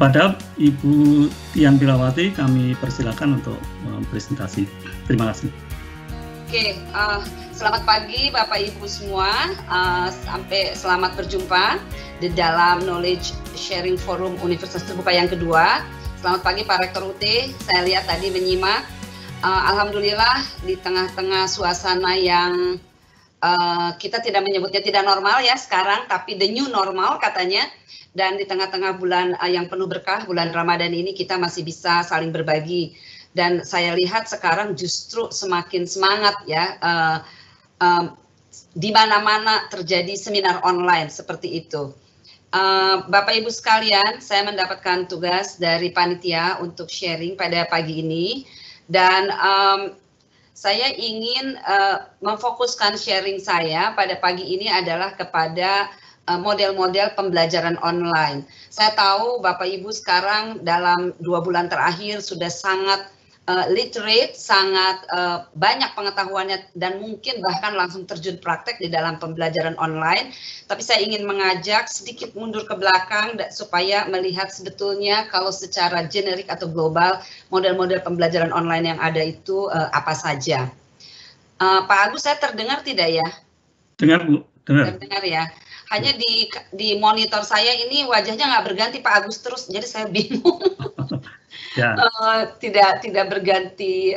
Kepada Ibu Tian Pilawati kami persilakan untuk presentasi. Terima kasih. Oke, selamat pagi Bapak Ibu semua. Selamat berjumpa di dalam Knowledge Sharing Forum Universitas Terbuka yang kedua. Selamat pagi Pak Rektor UT. Saya lihat tadi menyimak. Alhamdulillah di tengah-tengah suasana yang kita tidak menyebutnya tidak normal ya sekarang, tapi the new normal katanya. Dan di tengah-tengah bulan yang penuh berkah, bulan Ramadan ini kita masih bisa saling berbagi. Dan saya lihat sekarang justru semakin semangat ya, di mana-mana terjadi seminar online seperti itu. Bapak Ibu sekalian, saya mendapatkan tugas dari panitia untuk sharing pada pagi ini. Dan saya ingin memfokuskan sharing saya pada pagi ini adalah kepada model-model pembelajaran online. Saya tahu Bapak Ibu sekarang dalam 2 bulan terakhir sudah sangat literate, sangat banyak pengetahuannya dan mungkin bahkan langsung terjun praktek di dalam pembelajaran online. Tapi saya ingin mengajak sedikit mundur ke belakang supaya melihat sebetulnya kalau secara generik atau global model-model pembelajaran online yang ada itu apa saja. Pak Agus, saya terdengar tidak ya? Dengar Bu, dengar. Terdengar ya. Hanya di monitor saya ini wajahnya nggak berganti Pak Agus terus, jadi saya bingung. Ya. Tidak berganti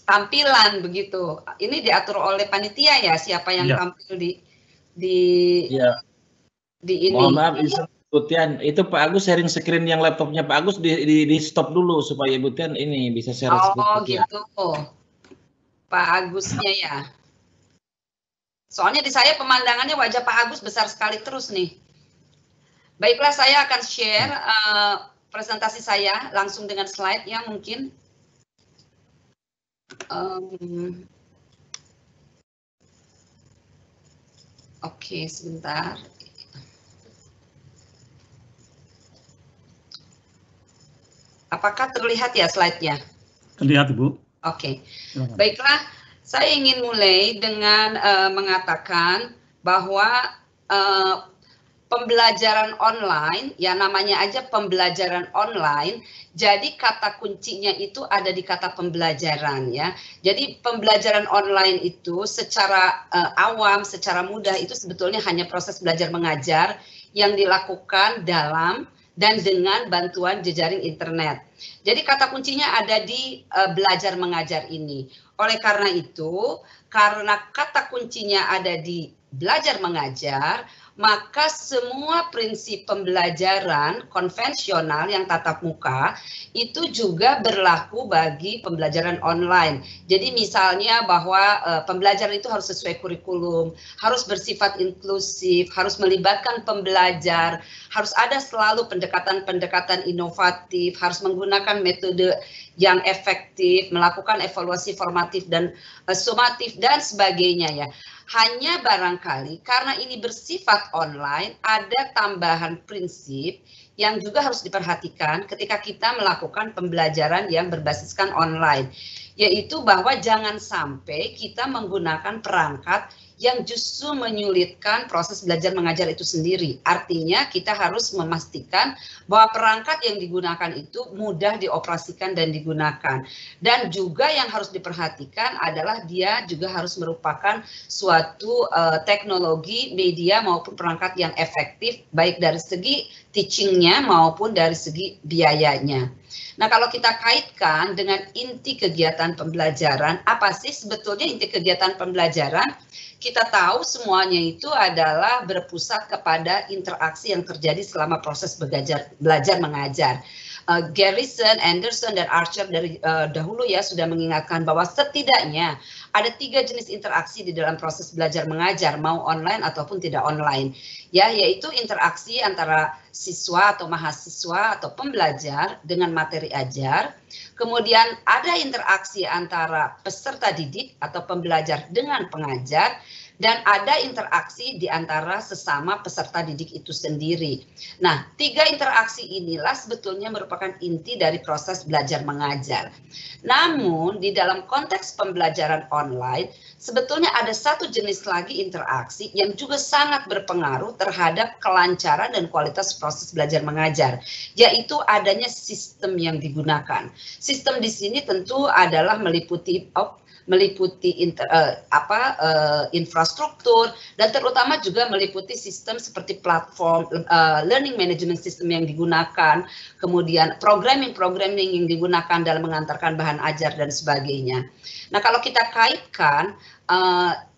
tampilan begitu. Ini diatur oleh panitia ya, siapa yang tampil di ini. Mohon maaf Ibu Tian, itu Pak Agus sharing screen yang laptopnya Pak Agus di stop dulu supaya Ibu Tian ini bisa share screen. Oh gitu, Pak Agusnya ya. Soalnya di saya pemandangannya wajah Pak Agus besar sekali terus nih. Baiklah, saya akan share presentasi saya langsung dengan slide-nya mungkin. Oke, sebentar. Apakah terlihat ya slide-nya? Terlihat, Ibu. Oke, baiklah. Saya ingin mulai dengan mengatakan bahwa pembelajaran online, ya namanya aja pembelajaran online, jadi kata kuncinya itu ada di kata pembelajaran ya. Jadi pembelajaran online itu secara awam, secara mudah itu sebetulnya hanya proses belajar mengajar yang dilakukan dalam dan dengan bantuan jejaring internet. Jadi kata kuncinya ada di belajar mengajar ini. Oleh karena itu, karena kata kuncinya ada di belajar mengajar, maka semua prinsip pembelajaran konvensional yang tatap muka itu juga berlaku bagi pembelajaran online. Jadi misalnya bahwa pembelajaran itu harus sesuai kurikulum, harus bersifat inklusif, harus melibatkan pembelajar, harus ada selalu pendekatan-pendekatan inovatif, harus menggunakan metode yang efektif, melakukan evaluasi formatif dan sumatif dan sebagainya ya. Hanya barangkali karena ini bersifat online, ada tambahan prinsip yang juga harus diperhatikan ketika kita melakukan pembelajaran yang berbasiskan online, yaitu bahwa jangan sampai kita menggunakan perangkat yang justru menyulitkan proses belajar mengajar itu sendiri. Artinya kita harus memastikan bahwa perangkat yang digunakan itu mudah dioperasikan dan digunakan. Dan juga yang harus diperhatikan adalah dia juga harus merupakan suatu teknologi, media maupun perangkat yang efektif baik dari segi teachingnya maupun dari segi biayanya. Nah, kalau kita kaitkan dengan inti kegiatan pembelajaran, apa sih sebetulnya inti kegiatan pembelajaran? Kita tahu semuanya itu adalah berpusat kepada interaksi yang terjadi selama proses belajar mengajar. Garrison, Anderson, dan Archer dari dahulu ya sudah mengingatkan bahwa setidaknya ada 3 jenis interaksi di dalam proses belajar mengajar, mau online ataupun tidak online. Ya, yaitu interaksi antara siswa atau mahasiswa atau pembelajar dengan materi ajar. Kemudian ada interaksi antara peserta didik atau pembelajar dengan pengajar. dan ada interaksi di antara sesama peserta didik itu sendiri. Nah, 3 interaksi inilah sebetulnya merupakan inti dari proses belajar mengajar. Namun, di dalam konteks pembelajaran online, sebetulnya ada satu jenis lagi interaksi yang juga sangat berpengaruh terhadap kelancaran dan kualitas proses belajar mengajar, yaitu adanya sistem yang digunakan. Sistem di sini tentu adalah meliputi infrastruktur dan terutama juga meliputi sistem seperti platform learning management system yang digunakan, kemudian programming yang digunakan dalam mengantarkan bahan ajar dan sebagainya. Nah, kalau kita kaitkan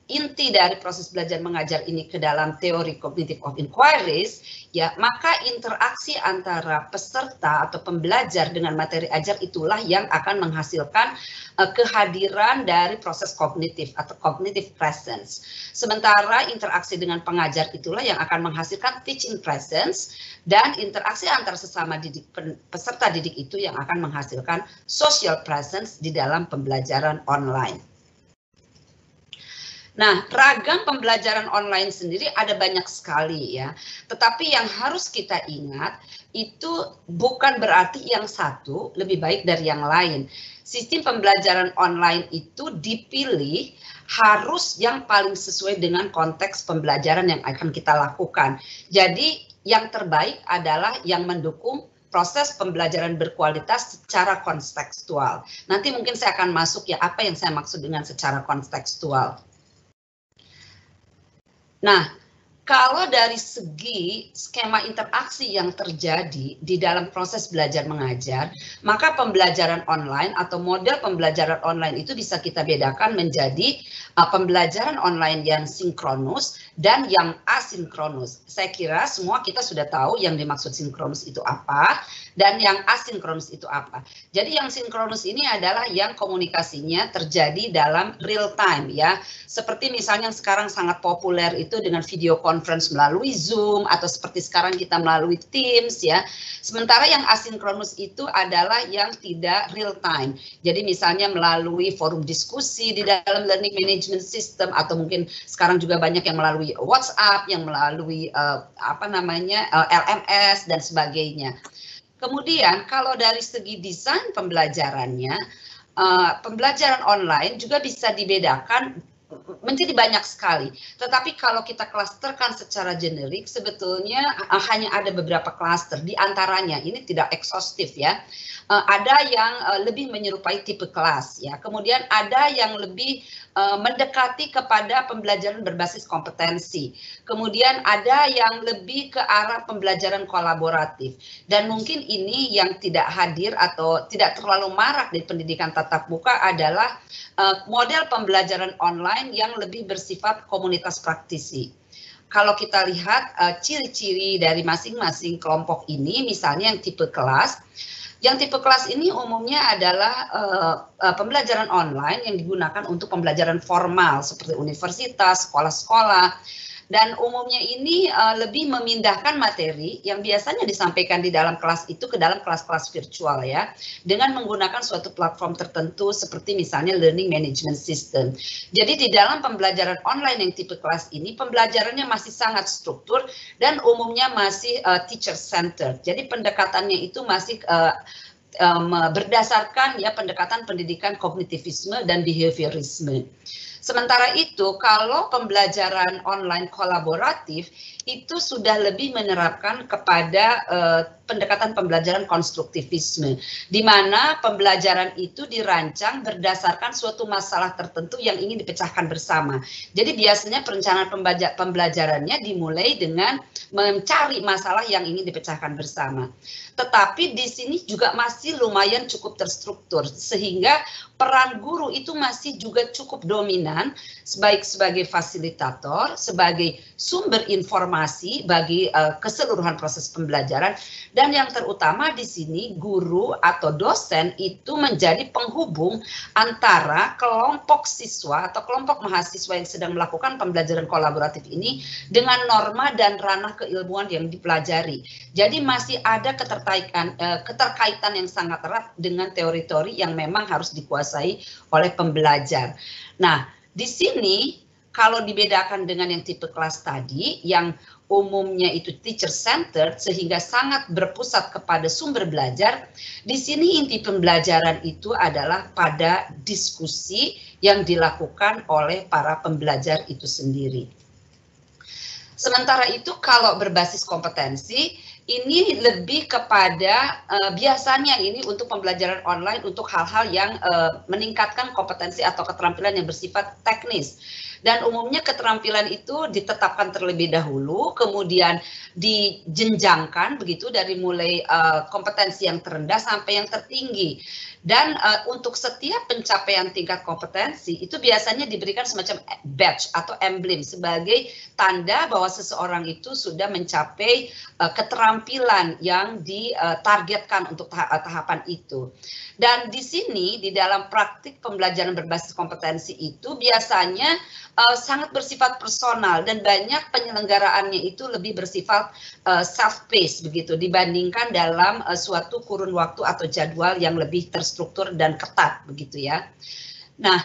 inti dari proses belajar mengajar ini ke dalam teori cognitive of inquiries, ya, maka interaksi antara peserta atau pembelajar dengan materi ajar itulah yang akan menghasilkan kehadiran dari proses kognitif atau cognitive presence. Sementara interaksi dengan pengajar itulah yang akan menghasilkan teaching presence, dan interaksi antar sesama peserta didik itu yang akan menghasilkan social presence di dalam pembelajaran online. Nah, ragam pembelajaran online sendiri ada banyak sekali ya. Tetapi yang harus kita ingat itu bukan berarti yang satu lebih baik dari yang lain. Sistem pembelajaran online itu dipilih harus yang paling sesuai dengan konteks pembelajaran yang akan kita lakukan. Jadi yang terbaik adalah yang mendukung proses pembelajaran berkualitas secara kontekstual. Nanti mungkin saya akan masuk ya apa yang saya maksud dengan secara kontekstual. Nah, kalau dari segi skema interaksi yang terjadi di dalam proses belajar mengajar, maka pembelajaran online atau model pembelajaran online itu bisa kita bedakan menjadi pembelajaran online yang sinkronus dan yang asinkronus. Saya kira semua kita sudah tahu yang dimaksud sinkronus itu apa dan yang asinkronus itu apa. Jadi yang sinkronus ini adalah yang komunikasinya terjadi dalam real time ya. Seperti misalnya yang sekarang sangat populer itu dengan video conference melalui Zoom atau seperti sekarang kita melalui Teams ya. Sementara yang asinkronus itu adalah yang tidak real time. Jadi misalnya melalui forum diskusi di dalam learning management system atau mungkin sekarang juga banyak yang melalui WhatsApp, yang melalui LMS dan sebagainya. Kemudian kalau dari segi desain pembelajarannya, pembelajaran online juga bisa dibedakan menjadi banyak sekali. Tetapi kalau kita klasterkan secara generik, sebetulnya hanya ada beberapa klaster. Di antaranya, ini tidak ekshaustif ya. Ada yang lebih menyerupai tipe kelas ya. Kemudian ada yang lebih mendekati kepada pembelajaran berbasis kompetensi. Kemudian ada yang lebih ke arah pembelajaran kolaboratif. Dan mungkin ini yang tidak hadir atau tidak terlalu marak di pendidikan tatap muka adalah model pembelajaran online yang lebih bersifat komunitas praktisi. Kalau kita lihat ciri-ciri dari masing-masing kelompok ini, misalnya yang tipe kelas, ini umumnya adalah pembelajaran online yang digunakan untuk pembelajaran formal seperti universitas, sekolah-sekolah. Dan umumnya ini lebih memindahkan materi yang biasanya disampaikan di dalam kelas itu ke dalam kelas-kelas virtual ya, dengan menggunakan suatu platform tertentu seperti misalnya learning management system. Jadi di dalam pembelajaran online yang tipe kelas ini, pembelajarannya masih sangat struktur dan umumnya masih teacher centered. Jadi pendekatannya itu masih berdasarkan ya pendekatan pendidikan kognitivisme dan behaviorisme. Sementara itu, kalau pembelajaran online kolaboratif itu sudah lebih menerapkan kepada pendekatan pembelajaran konstruktivisme, di mana pembelajaran itu dirancang berdasarkan suatu masalah tertentu yang ingin dipecahkan bersama. Jadi biasanya perencanaan pembelajarannya dimulai dengan mencari masalah yang ingin dipecahkan bersama. Tetapi di sini juga masih lumayan cukup terstruktur, sehingga peran guru itu masih juga cukup dominan, baik sebagai fasilitator, sebagai sumber informasi bagi keseluruhan proses pembelajaran, dan yang terutama di sini guru atau dosen itu menjadi penghubung antara kelompok siswa atau kelompok mahasiswa yang sedang melakukan pembelajaran kolaboratif ini dengan norma dan ranah keilmuan yang dipelajari. Jadi masih ada keterkaitan yang sangat erat dengan teori-teori yang memang harus dikuasai oleh pembelajar. Nah, di sini kalau dibedakan dengan yang tipe kelas tadi, yang umumnya itu teacher centered sehingga sangat berpusat kepada sumber belajar, di sini inti pembelajaran itu adalah pada diskusi yang dilakukan oleh para pembelajar itu sendiri. Sementara itu kalau berbasis kompetensi, ini lebih kepada biasanya ini untuk pembelajaran online untuk hal-hal yang meningkatkan kompetensi atau keterampilan yang bersifat teknis. Dan umumnya keterampilan itu ditetapkan terlebih dahulu, kemudian dijenjangkan begitu dari mulai kompetensi yang terendah sampai yang tertinggi. Dan untuk setiap pencapaian tingkat kompetensi itu biasanya diberikan semacam badge atau emblem sebagai tanda bahwa seseorang itu sudah mencapai keterampilan yang ditargetkan untuk tahapan itu. Dan di sini di dalam praktik pembelajaran berbasis kompetensi itu biasanya sangat bersifat personal dan banyak penyelenggaraannya itu lebih bersifat self-paced begitu dibandingkan dalam suatu kurun waktu atau jadwal yang lebih terstruktur dan ketat begitu ya. Nah,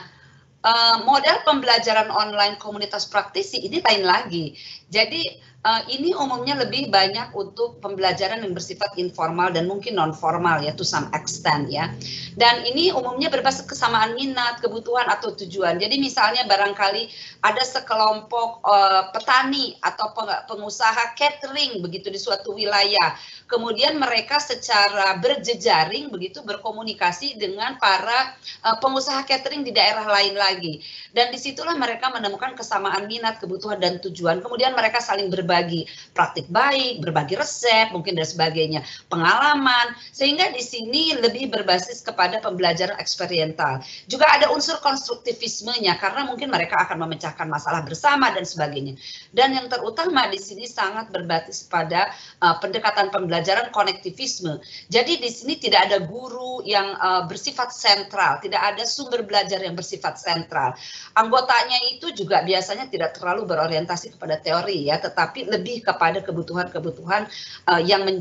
model pembelajaran online komunitas praktisi ini lain lagi. Jadi ini umumnya lebih banyak untuk pembelajaran yang bersifat informal dan mungkin non formal ya to some extent ya. Dan ini umumnya berbasis kesamaan minat, kebutuhan atau tujuan. Jadi misalnya barangkali ada sekelompok petani atau pengusaha catering begitu di suatu wilayah. Kemudian mereka secara berjejaring begitu berkomunikasi dengan para pengusaha catering di daerah lain lagi. Dan disitulah mereka menemukan kesamaan minat, kebutuhan dan tujuan. Kemudian mereka saling berbagi praktik baik, berbagi resep, mungkin dan sebagainya, pengalaman, sehingga di sini lebih berbasis kepada pembelajaran eksperiental. Juga ada unsur konstruktivismenya karena mungkin mereka akan memecahkan masalah bersama dan sebagainya. Dan yang terutama di sini sangat berbasis pada pendekatan pembelajaran konektivisme. Jadi di sini tidak ada guru yang bersifat sentral, tidak ada sumber belajar yang bersifat sentral. Anggotanya itu juga biasanya tidak terlalu berorientasi kepada teori ya, tetapi lebih kepada kebutuhan-kebutuhan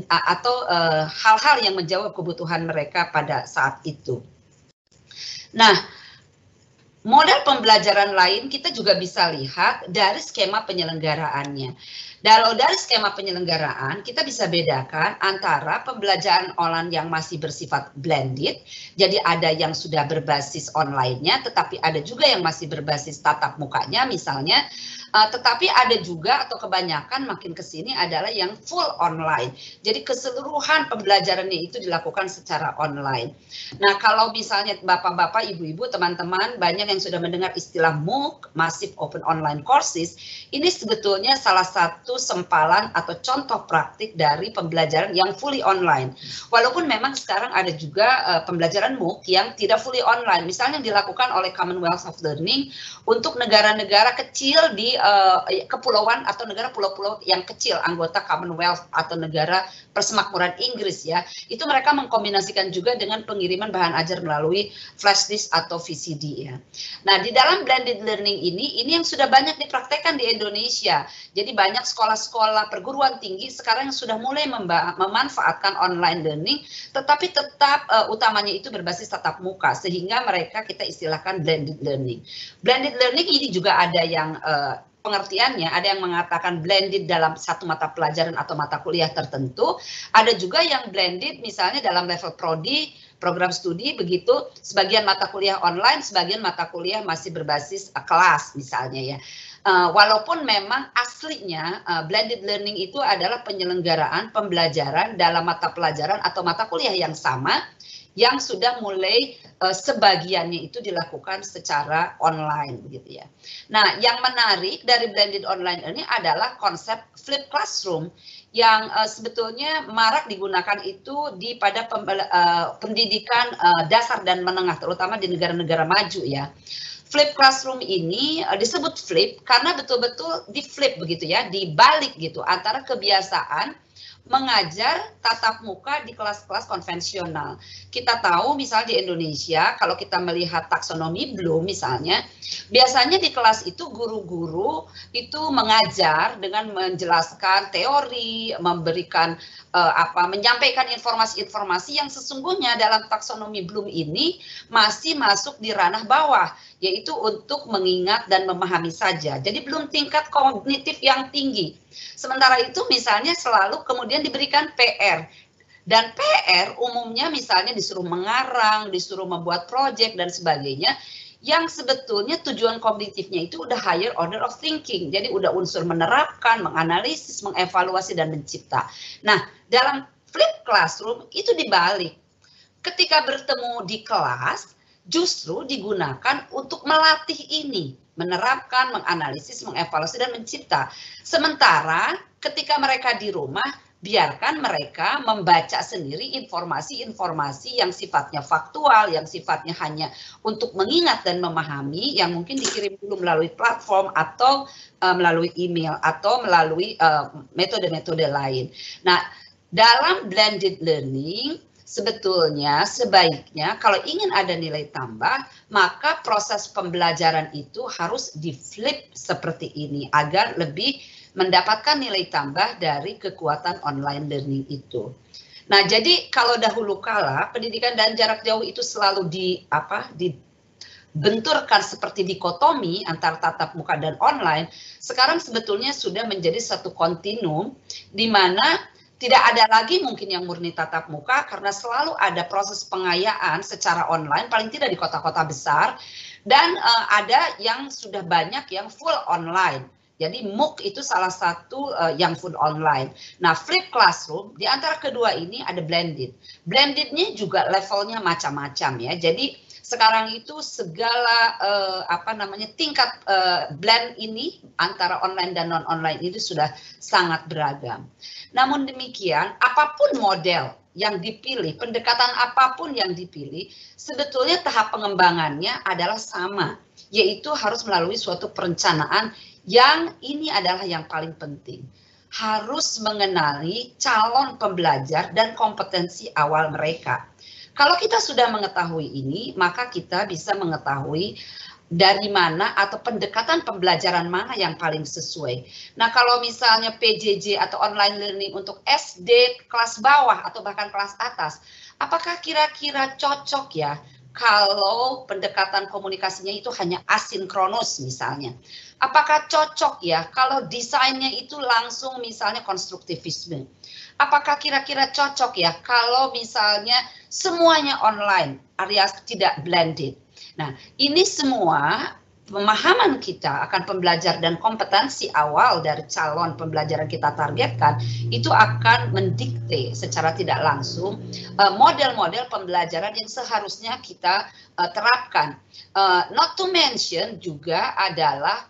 atau hal-hal yang menjawab kebutuhan mereka pada saat itu. Nah, model pembelajaran lain kita juga bisa lihat dari skema penyelenggaraannya. Kalau dari skema penyelenggaraan, kita bisa bedakan antara pembelajaran online yang masih bersifat blended, jadi ada yang sudah berbasis online-nya, tetapi ada juga yang masih berbasis tatap mukanya misalnya, tetapi ada juga atau kebanyakan makin ke sini adalah yang full online. Jadi keseluruhan pembelajarannya itu dilakukan secara online. Nah, kalau misalnya Bapak-bapak, Ibu-ibu, teman-teman banyak yang sudah mendengar istilah MOOC, Massive Open Online Courses, ini sebetulnya salah satu sempalan atau contoh praktik dari pembelajaran yang fully online. Walaupun memang sekarang ada juga pembelajaran MOOC yang tidak fully online, misalnya dilakukan oleh Commonwealth of Learning untuk negara-negara kecil di kepulauan atau negara pulau-pulau yang kecil anggota Commonwealth atau negara persemakmuran Inggris ya, itu mereka mengkombinasikan juga dengan pengiriman bahan ajar melalui flash disk atau VCD ya. Nah, di dalam blended learning ini yang sudah banyak dipraktekkan di Indonesia. Jadi banyak sekolah-sekolah perguruan tinggi sekarang yang sudah mulai memanfaatkan online learning, tetapi tetap utamanya itu berbasis tatap muka, sehingga mereka kita istilahkan blended learning. Blended learning ini juga ada yang pengertiannya, ada yang mengatakan blended dalam satu mata pelajaran atau mata kuliah tertentu, ada juga yang blended misalnya dalam level prodi, program studi begitu, sebagian mata kuliah online, sebagian mata kuliah masih berbasis kelas misalnya ya. Walaupun memang aslinya blended learning itu adalah penyelenggaraan pembelajaran dalam mata pelajaran atau mata kuliah yang sama, yang sudah mulai sebagiannya itu dilakukan secara online begitu ya. Nah, yang menarik dari blended online ini adalah konsep flipped classroom yang sebetulnya marak digunakan itu pada pendidikan dasar dan menengah, terutama di negara-negara maju ya. Flip classroom ini disebut flip karena betul-betul di flip begitu ya, dibalik gitu antara kebiasaan mengajar tatap muka di kelas-kelas konvensional. Kita tahu misalnya di Indonesia, kalau kita melihat taksonomi Bloom misalnya, biasanya di kelas itu guru-guru itu mengajar dengan menjelaskan teori, memberikan menyampaikan informasi-informasi yang sesungguhnya dalam taksonomi Bloom ini masih masuk di ranah bawah, yaitu untuk mengingat dan memahami saja. Jadi belum tingkat kognitif yang tinggi. Sementara itu misalnya selalu kemudian diberikan PR. Dan PR umumnya misalnya disuruh mengarang, disuruh membuat proyek dan sebagainya, yang sebetulnya tujuan kognitifnya itu udah higher order of thinking. Jadi udah unsur menerapkan, menganalisis, mengevaluasi, dan mencipta. Nah, dalam flipped classroom itu dibalik. Ketika bertemu di kelas, justru digunakan untuk melatih ini, menerapkan, menganalisis, mengevaluasi, dan mencipta. Sementara ketika mereka di rumah, biarkan mereka membaca sendiri informasi-informasi yang sifatnya faktual, yang sifatnya hanya untuk mengingat dan memahami, yang mungkin dikirim dulu melalui platform atau melalui email atau melalui metode-metode lain. Nah, dalam blended learning, sebetulnya sebaiknya kalau ingin ada nilai tambah, maka proses pembelajaran itu harus di-flip seperti ini agar lebih mendapatkan nilai tambah dari kekuatan online learning itu. Nah, jadi kalau dahulu kala pendidikan dan jarak jauh itu selalu dibenturkan seperti dikotomi antara tatap muka dan online, sekarang sebetulnya sudah menjadi satu kontinum di mana tidak ada lagi mungkin yang murni tatap muka karena selalu ada proses pengayaan secara online, paling tidak di kota-kota besar, dan ada yang sudah banyak yang full online. Jadi MOOC itu salah satu yang full online. Nah, flipped classroom di antara kedua ini ada blended. Blendednya juga levelnya macam-macam ya. Jadi sekarang itu segala tingkat blend ini antara online dan non online itu sudah sangat beragam. Namun demikian, apapun model yang dipilih, pendekatan apapun yang dipilih, sebetulnya tahap pengembangannya adalah sama, yaitu harus melalui suatu perencanaan yang ini adalah yang paling penting. Harus mengenali calon pembelajar dan kompetensi awal mereka. Kalau kita sudah mengetahui ini, maka kita bisa mengetahui dari mana atau pendekatan pembelajaran mana yang paling sesuai. Nah, kalau misalnya PJJ atau online learning untuk SD kelas bawah atau bahkan kelas atas, apakah kira-kira cocok ya kalau pendekatan komunikasinya itu hanya asinkronus misalnya? Apakah cocok ya kalau desainnya itu langsung misalnya konstruktivisme? Apakah kira-kira cocok ya kalau misalnya semuanya online alias tidak blended? Nah, ini semua pemahaman kita akan pembelajar dan kompetensi awal dari calon pembelajaran kita targetkan itu akan mendikte secara tidak langsung model-model pembelajaran yang seharusnya kita terapkan. Not to mention juga adalah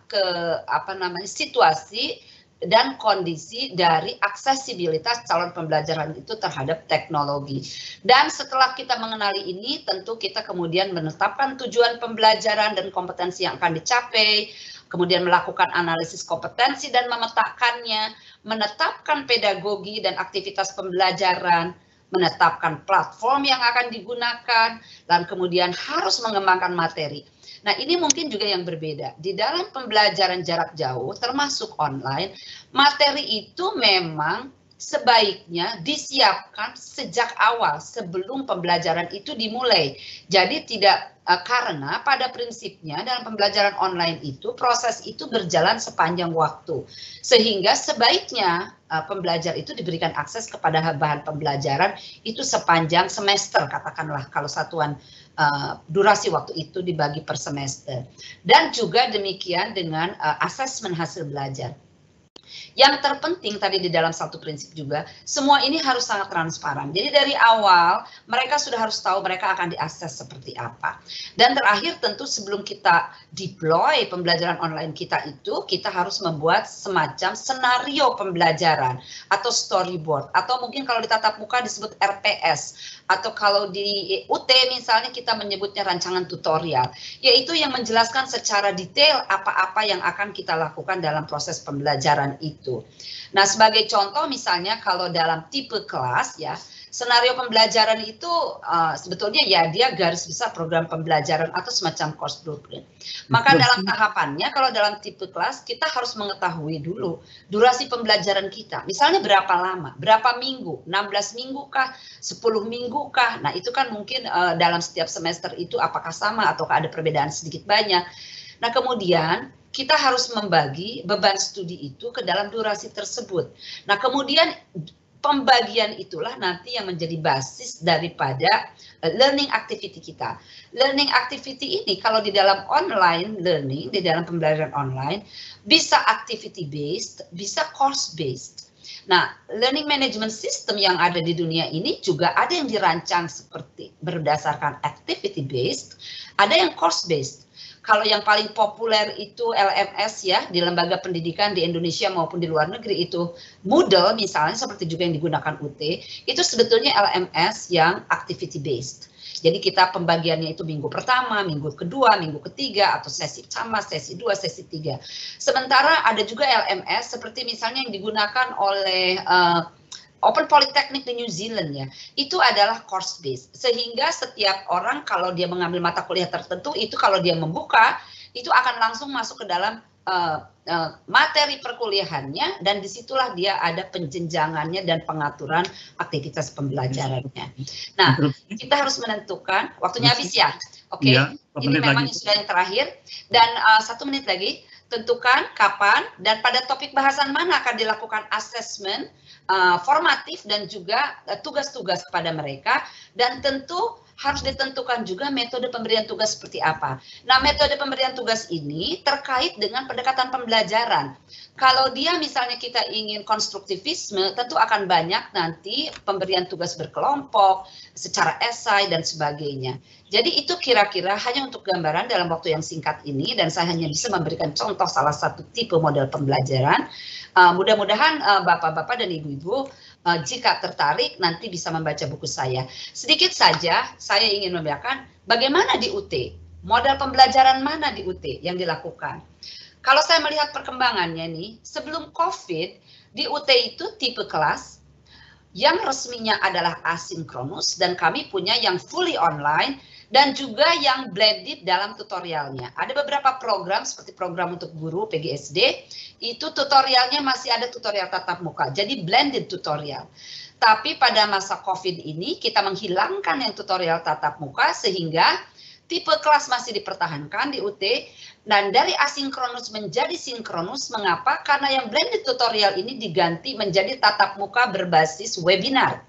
situasi dan kondisi dari aksesibilitas calon pembelajaran itu terhadap teknologi. Dan setelah kita mengenali ini, tentu kita kemudian menetapkan tujuan pembelajaran dan kompetensi yang akan dicapai, kemudian melakukan analisis kompetensi dan memetakannya, menetapkan pedagogi dan aktivitas pembelajaran, menetapkan platform yang akan digunakan, dan kemudian harus mengembangkan materi. Nah, ini mungkin juga yang berbeda. Di dalam pembelajaran jarak jauh, termasuk online, materi itu memang sebaiknya disiapkan sejak awal sebelum pembelajaran itu dimulai. Jadi tidak karena pada prinsipnya dalam pembelajaran online itu proses itu berjalan sepanjang waktu. Sehingga sebaiknya pembelajar itu diberikan akses kepada bahan pembelajaran itu sepanjang semester, katakanlah kalau satuan durasi waktu itu dibagi per semester. Dan juga demikian dengan asesmen hasil belajar. Yang terpenting tadi di dalam satu prinsip juga, semua ini harus sangat transparan. Jadi dari awal mereka sudah harus tahu mereka akan diakses seperti apa. Dan terakhir tentu sebelum kita deploy pembelajaran online kita itu, kita harus membuat semacam senario pembelajaran atau storyboard. Atau mungkin kalau di tatap muka disebut RPS. Atau kalau di UT misalnya kita menyebutnya rancangan tutorial. Yaitu yang menjelaskan secara detail apa-apa yang akan kita lakukan dalam proses pembelajaran itu. Nah, sebagai contoh misalnya kalau dalam tipe kelas ya, senario pembelajaran itu sebetulnya ya dia garis besar program pembelajaran atau semacam course blueprint. Maka dalam tahapannya kalau dalam tipe kelas kita harus mengetahui dulu durasi pembelajaran kita. Misalnya berapa lama, berapa minggu, 16 minggu kah, 10 minggu kah. Nah, itu kan mungkin dalam setiap semester itu apakah sama ataukah ada perbedaan sedikit banyak. Nah, kemudian kita harus membagi beban studi itu ke dalam durasi tersebut. Nah, kemudian pembagian itulah nanti yang menjadi basis daripada learning activity kita. Learning activity ini kalau di dalam online learning, di dalam pembelajaran online, bisa activity based, bisa course based. Nah, learning management system yang ada di dunia ini juga ada yang dirancang seperti berdasarkan activity based, ada yang course based. Kalau yang paling populer itu LMS ya, di lembaga pendidikan di Indonesia maupun di luar negeri itu Moodle misalnya, seperti juga yang digunakan UT, itu sebetulnya LMS yang activity based. Jadi kita pembagiannya itu minggu pertama, minggu kedua, minggu ketiga, atau sesi pertama, sesi 2, sesi 3. Sementara ada juga LMS seperti misalnya yang digunakan oleh Open Polytechnic di New Zealand ya, itu adalah course based, sehingga setiap orang kalau dia mengambil mata kuliah tertentu itu kalau dia membuka itu akan langsung masuk ke dalam materi perkuliahannya, dan disitulah dia ada penjenjangannya dan pengaturan aktivitas pembelajarannya. Nah, kita harus menentukan waktunya habis ya, oke? Ya, ini memang sudah yang terakhir, dan 1 menit lagi. Tentukan kapan dan pada topik bahasan mana akan dilakukan assessment formatif dan juga tugas-tugas kepada mereka, dan tentu harus ditentukan juga metode pemberian tugas seperti apa. Nah, metode pemberian tugas ini terkait dengan pendekatan pembelajaran. Kalau dia misalnya kita ingin konstruktivisme, tentu akan banyak nanti pemberian tugas berkelompok, secara esai dan sebagainya. Jadi itu kira-kira hanya untuk gambaran dalam waktu yang singkat ini, dan saya hanya bisa memberikan contoh salah satu tipe model pembelajaran. Mudah-mudahan Bapak-Bapak dan Ibu-Ibu jika tertarik nanti bisa membaca buku saya. Sedikit saja saya ingin memberitakan bagaimana di UT, model pembelajaran mana di UT yang dilakukan. Kalau saya melihat perkembangannya nih, sebelum COVID di UT itu tipe kelas yang resminya adalah asinkronus, dan kami punya yang fully online dan juga yang blended dalam tutorialnya. Ada beberapa program seperti program untuk guru PGSD, itu tutorialnya masih ada tutorial tatap muka, jadi blended tutorial. Tapi pada masa COVID ini kita menghilangkan yang tutorial tatap muka sehingga tipe kelas masih dipertahankan di UT, dan dari asinkronus menjadi sinkronus. Mengapa? Karena yang blended tutorial ini diganti menjadi tatap muka berbasis webinar.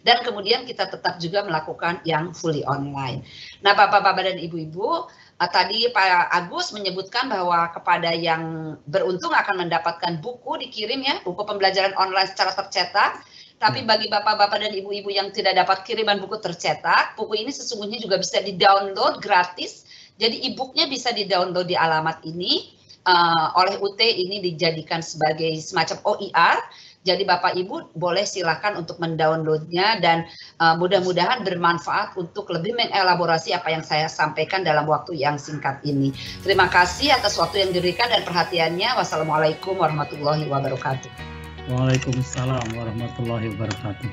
Dan kemudian kita tetap juga melakukan yang fully online. Nah, Bapak-Bapak dan Ibu-Ibu, tadi Pak Agus menyebutkan bahwa kepada yang beruntung akan mendapatkan buku dikirim ya, buku pembelajaran online secara tercetak. Tapi bagi Bapak-Bapak dan Ibu-Ibu yang tidak dapat kiriman buku tercetak, buku ini sesungguhnya juga bisa di-download gratis. Jadi e-booknya bisa di-download di alamat ini oleh UT, ini dijadikan sebagai semacam OER. Jadi Bapak Ibu boleh silakan untuk mendownloadnya, dan mudah-mudahan bermanfaat untuk lebih mengelaborasi apa yang saya sampaikan dalam waktu yang singkat ini. Terima kasih atas waktu yang diberikan dan perhatiannya. Wassalamualaikum warahmatullahi wabarakatuh. Waalaikumsalam warahmatullahi wabarakatuh.